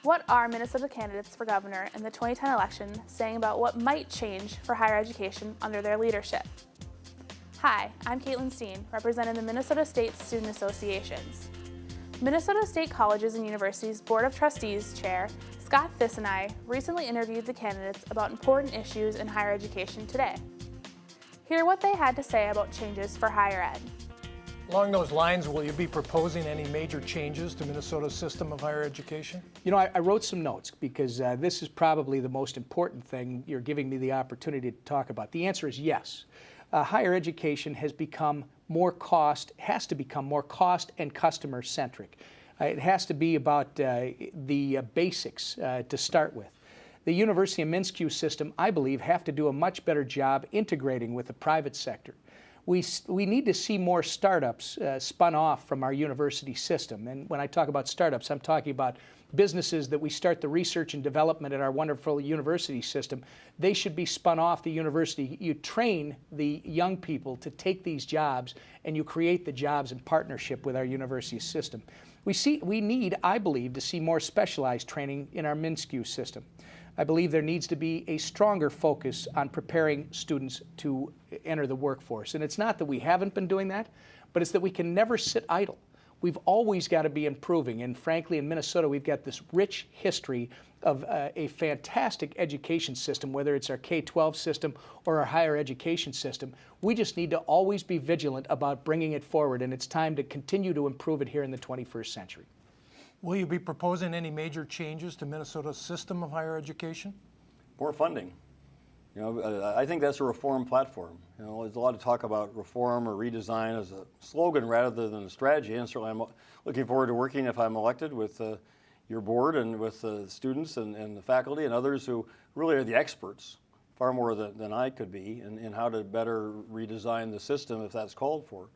What are Minnesota candidates for governor in the 2010 election saying about what might change for higher education under their leadership? Hi, I'm Caitlin Steen, representing the Minnesota State Student Associations. Minnesota State Colleges and Universities Board of Trustees Chair Scott Fiss and I recently interviewed the candidates about important issues in higher education today. Hear what they had to say about changes for higher ed. Along those lines, will you be proposing any major changes to Minnesota's system of higher education? You know, I wrote some notes because this is probably the most important thing you're giving me the opportunity to talk about. The answer is yes. Higher education has to become more cost and customer centric. It has to be about the basics to start with. The University of Minsk system, I believe, have to do a much better job integrating with the private sector. We need to see more startups spun off from our university system. And when I talk about startups, I'm talking about businesses that we start the research and development at our wonderful university system. They should be spun off the university. You train the young people to take these jobs, and you create the jobs in partnership with our university system. We need, I believe, to see more specialized training in our Minsk system. I believe there needs to be a stronger focus on preparing students to enter the workforce. And it's not that we haven't been doing that, but it's that we can never sit idle. We've always got to be improving. And frankly, in Minnesota, we've got this rich history of a fantastic education system, whether it's our K-12 system or our higher education system. We just need to always be vigilant about bringing it forward, and it's time to continue to improve it here in the 21st century. Will you be proposing any major changes to Minnesota's system of higher education? More funding. You know, I think that's a reform platform. You know, there's a lot of talk about reform or redesign as a slogan rather than a strategy, and certainly I'm looking forward to working, if I'm elected, with your board and with the students and the faculty and others who really are the experts, far more than I could be, in how to better redesign the system if that's called for.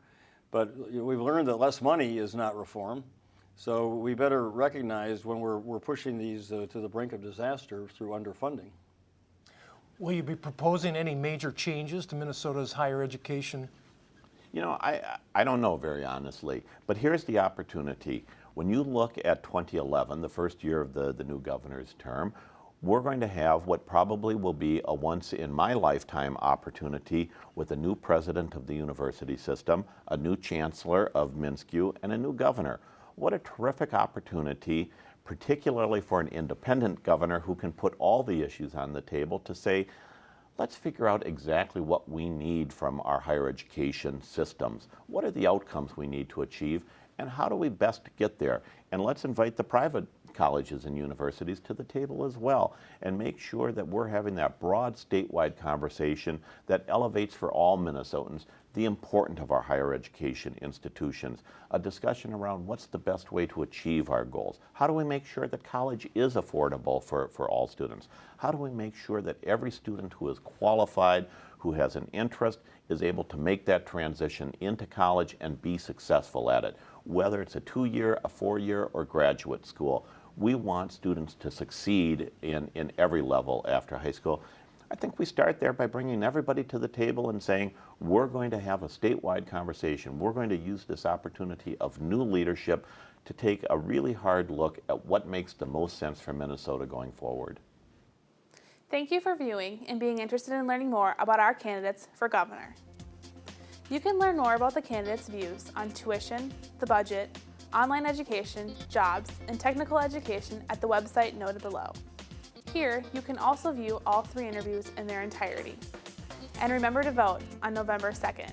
But we've learned that less money is not reform. So we better recognize when we're pushing these to the brink of disaster through underfunding. Will you be proposing any major changes to Minnesota's higher education? You know, I don't know, very honestly, but here's the opportunity. When you look at 2011, the first year of the new governor's term, we're going to have what probably will be a once-in-my-lifetime opportunity with a new president of the university system, a new chancellor of Minsk, and a new governor. What a terrific opportunity, particularly for an independent governor who can put all the issues on the table to say, let's figure out exactly what we need from our higher education systems. What are the outcomes we need to achieve, and how do we best get there? And let's invite the private colleges and universities to the table as well, and make sure that we're having that broad statewide conversation that elevates for all Minnesotans the importance of our higher education institutions, a discussion around what's the best way to achieve our goals. How do we make sure that college is affordable for all students? How do we make sure that every student who is qualified, who has an interest, is able to make that transition into college and be successful at it? Whether it's a 2-year, a 4-year, or graduate school, we want students to succeed in every level after high school. I think we start there by bringing everybody to the table and saying, we're going to have a statewide conversation. We're going to use this opportunity of new leadership to take a really hard look at what makes the most sense for Minnesota going forward. Thank you for viewing and being interested in learning more about our candidates for governor. You can learn more about the candidates' views on tuition, the budget, online education, jobs, and technical education at the website noted below. Here, you can also view all 3 interviews in their entirety. And remember to vote on November 2nd.